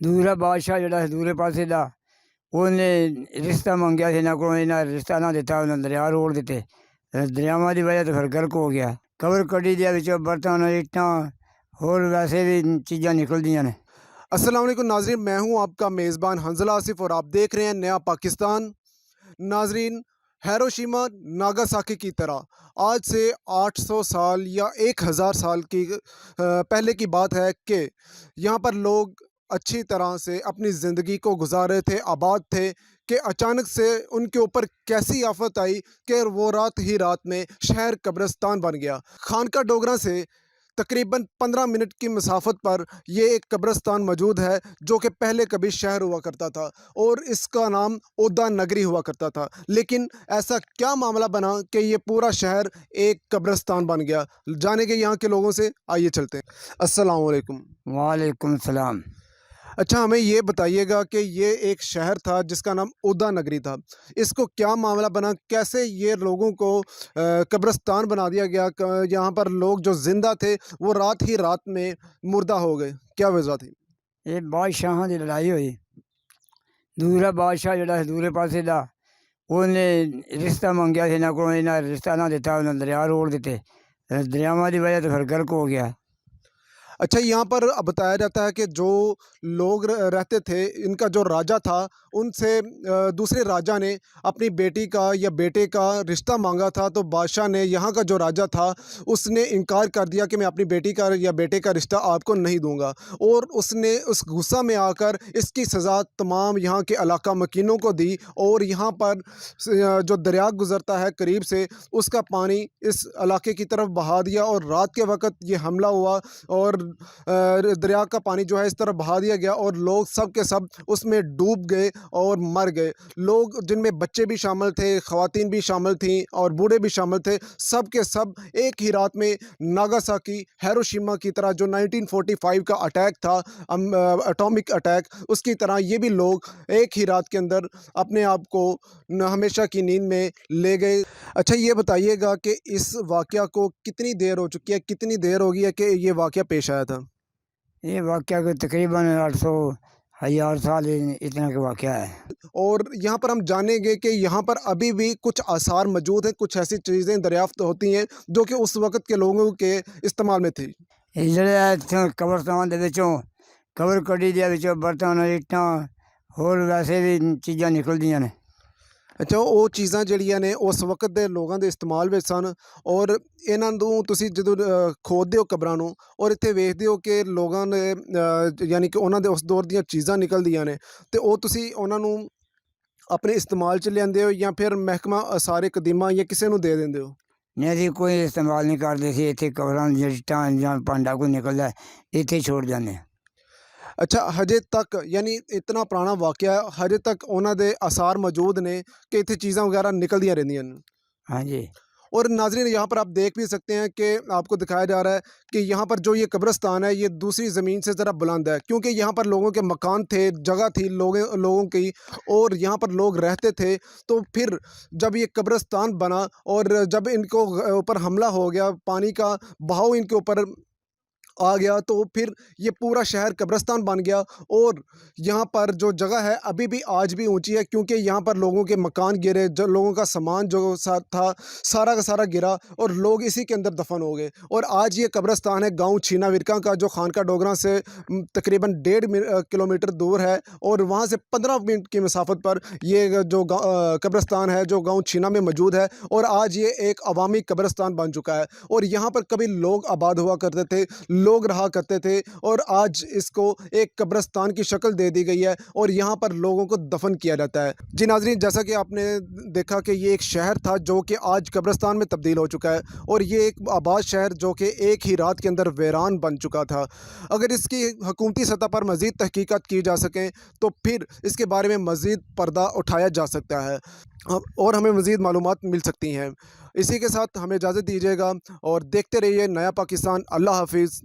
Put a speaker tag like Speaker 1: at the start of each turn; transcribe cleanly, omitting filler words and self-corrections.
Speaker 1: دوسرا بادشاہ جڑا دورے پاسے دا انہیں رشتہ منگیا سی نہ کوئی نہ رشتہ نہ دیتا انہیں دریا روڑ دیتے دریاواں دی وجہ تو پھر گرک ہو گیا قبر کڈی دیا وچوں برتن اٹاں اور ویسے بھی چیزاں نکلدیاں نے۔
Speaker 2: السلام علیکم ناظرین، میں ہوں آپ کا میزبان حنزلہ آصف اور آپ دیکھ رہے ہیں نیا پاکستان۔ ناظرین، ہیروشیما ناگاساکی کی طرح آج سے 800 سال یا 1000 سال کی پہلے کی بات ہے کہ یہاں پر لوگ اچھی طرح سے اپنی زندگی کو گزار رہے تھے، آباد تھے، کہ اچانک سے ان کے اوپر کیسی آفت آئی کہ وہ رات ہی رات میں شہر قبرستان بن گیا۔ خانقاہ ڈوگراں سے تقریباً 15 منٹ کی مسافت پر یہ ایک قبرستان موجود ہے جو کہ پہلے کبھی شہر ہوا کرتا تھا اور اس کا نام اودا نگری ہوا کرتا تھا، لیکن ایسا کیا معاملہ بنا کہ یہ پورا شہر ایک قبرستان بن گیا؟ جانے کے یہاں کے لوگوں سے، آئیے چلتے ہیں۔ السلام علیکم۔
Speaker 1: وعلیکم السلام۔
Speaker 2: اچھا، ہمیں یہ بتائیے گا کہ یہ ایک شہر تھا جس کا نام اودا نگری تھا، اس کو کیا معاملہ بنا، کیسے یہ لوگوں کو قبرستان بنا دیا گیا؟ یہاں پر لوگ جو زندہ تھے وہ رات ہی رات میں مردہ ہو گئے، کیا وجہ تھی؟
Speaker 1: یہ بادشاہاں دی لڑائی ہوئی، دوسرا بادشاہ جڑا دورے پاسے دا انہیں رشتہ منگیا سی نہ کوئی نہ رشتہ نہ دیتا انہیں دریا روڑ دیتے دریاواں دی وجہ تو پھر گرک ہو گیا۔
Speaker 2: اچھا، یہاں پر بتایا جاتا ہے کہ جو لوگ رہتے تھے، ان کا جو راجہ تھا، ان سے دوسرے راجہ نے اپنی بیٹی کا یا بیٹے کا رشتہ مانگا تھا، تو بادشاہ نے، یہاں کا جو راجہ تھا، اس نے انکار کر دیا کہ میں اپنی بیٹی کا یا بیٹے کا رشتہ آپ کو نہیں دوں گا، اور اس نے اس غصہ میں آ کر اس کی سزا تمام یہاں کے علاقہ مکینوں کو دی، اور یہاں پر جو دریا گزرتا ہے قریب سے، اس کا پانی اس علاقے کی طرف بہا دیا، اور رات کے وقت یہ حملہ ہوا اور دریا کا پانی جو ہے اس طرح بہا دیا گیا، اور لوگ سب کے سب اس میں ڈوب گئے اور مر گئے۔ لوگ جن میں بچے بھی شامل تھے، خواتین بھی شامل تھیں اور بوڑھے بھی شامل تھے، سب کے سب ایک ہی رات میں ناگاساکی، ہیروشیما کی طرح جو 1945 کا اٹیک تھا، اٹامک اٹیک، اس کی طرح یہ بھی لوگ ایک ہی رات کے اندر اپنے آپ کو ہمیشہ کی نیند میں لے گئے۔ اچھا، یہ بتائیے گا کہ اس واقعہ کو کتنی دیر ہو چکی ہے، کتنی دیر ہو گئی ہے کہ یہ واقعہ پیش آیا تھا؟
Speaker 1: یہ واقعہ کو تقریباً 800 1000 سال اتنا کا واقعہ ہے۔
Speaker 2: اور یہاں پر ہم جانیں گے کہ یہاں پر ابھی بھی کچھ آثار موجود ہیں، کچھ ایسی چیزیں دریافت ہوتی ہیں جو کہ اس وقت کے لوگوں کے استعمال میں تھی۔
Speaker 1: یہ جڑے اتوں قبرستان دے وچوں قبر کڈی دیا وچوں برتن اٹاں اور ویسے بھی چیزاں نکلدیاں نے۔
Speaker 2: اچھا، وہ چیزاں جڑیاں نے اس وقت دے لوگاں دے استعمال ਵਿੱਚ سن، اور ਇਹਨਾਂ ਨੂੰ ਤੁਸੀਂ ਜਦੋਂ ਖੋਦਦੇ ਹੋ ਕਬਰਾਂ ਨੂੰ ਔਰ ਇੱਥੇ ਵੇਖਦੇ ਹੋ ਕਿ ਲੋਕਾਂ ਨੇ ਯਾਨੀ ਕਿ ਉਹਨਾਂ ਦੇ ਉਸ ਦੌਰ ਦੀਆਂ ਚੀਜ਼ਾਂ ਨਿਕਲਦੀਆਂ ਨੇ, ਤੇ ਉਹ ਤੁਸੀਂ ਉਹਨਾਂ ਨੂੰ ਆਪਣੇ ਇਸਤੇਮਾਲ 'ਚ ਲਿਆਂਦੇ ਹੋ ਜਾਂ ਫਿਰ ਮਹਿਕਮਾ ਆਸਾਰ ਕਦੀਮਾ ਜਾਂ ਕਿਸੇ ਨੂੰ ਦੇ ਦਿੰਦੇ ਹੋ؟
Speaker 1: نہیں اسی کوئی استعمال نہیں کرتے سی، اتنے قبراں جٹاں یا پانڈا کوئی نکلدا ہے اتنے چھوڑ جانے۔
Speaker 2: اچھا، ہجے تک یعنی اتنا پرانا واقعہ ہے، ہجے تک ਉਹਨਾਂ ਦੇ آثار موجود نے کہ ਇੱਥੇ چیزاں وغیرہ نکلدیاں رہندیاں نے۔
Speaker 1: ہاں جی۔
Speaker 2: اور ناظرین، یہاں پر آپ دیکھ بھی سکتے ہیں کہ آپ کو دکھایا جا رہا ہے کہ یہاں پر جو یہ قبرستان ہے یہ دوسری زمین سے ذرا بلند ہے، کیونکہ یہاں پر لوگوں کے مکان تھے، جگہ تھی لوگوں کی، اور یہاں پر لوگ رہتے تھے۔ تو پھر جب یہ قبرستان بنا اور جب ان کو اوپر حملہ ہو گیا، پانی کا بہاؤ ان کے اوپر آ گیا، تو پھر یہ پورا شہر قبرستان بن گیا، اور یہاں پر جو جگہ ہے ابھی بھی آج بھی اونچی ہے، کیونکہ یہاں پر لوگوں کے مکان گرے، جو لوگوں کا سامان جو تھا سارا کا سارا گرا، اور لوگ اسی کے اندر دفن ہو گئے۔ اور آج یہ قبرستان ہے گاؤں چھینا ورکاں کا، جو خانقاہ ڈوگراں سے تقریباً 1.5 کلومیٹر دور ہے، اور وہاں سے 15 منٹ کی مسافت پر یہ جو قبرستان ہے جو گاؤں چھینا میں موجود ہے، اور آج یہ ایک عوامی قبرستان بن چکا ہے، اور یہاں پر کبھی لوگ آباد ہوا کرتے تھے، لوگ رہا کرتے تھے، اور آج اس کو ایک قبرستان کی شکل دے دی گئی ہے، اور یہاں پر لوگوں کو دفن کیا جاتا ہے۔ جی ناظرین، جیسا کہ آپ نے دیکھا کہ یہ ایک شہر تھا جو کہ آج قبرستان میں تبدیل ہو چکا ہے، اور یہ ایک آباد شہر جو کہ ایک ہی رات کے اندر ویران بن چکا تھا۔ اگر اس کی حکومتی سطح پر مزید تحقیقات کی جا سکیں تو پھر اس کے بارے میں مزید پردہ اٹھایا جا سکتا ہے اور ہمیں مزید معلومات مل سکتی ہیں۔ اسی کے ساتھ ہمیں اجازت دیجیے گا اور دیکھتے رہیے نیا پاکستان۔ اللہ حافظ۔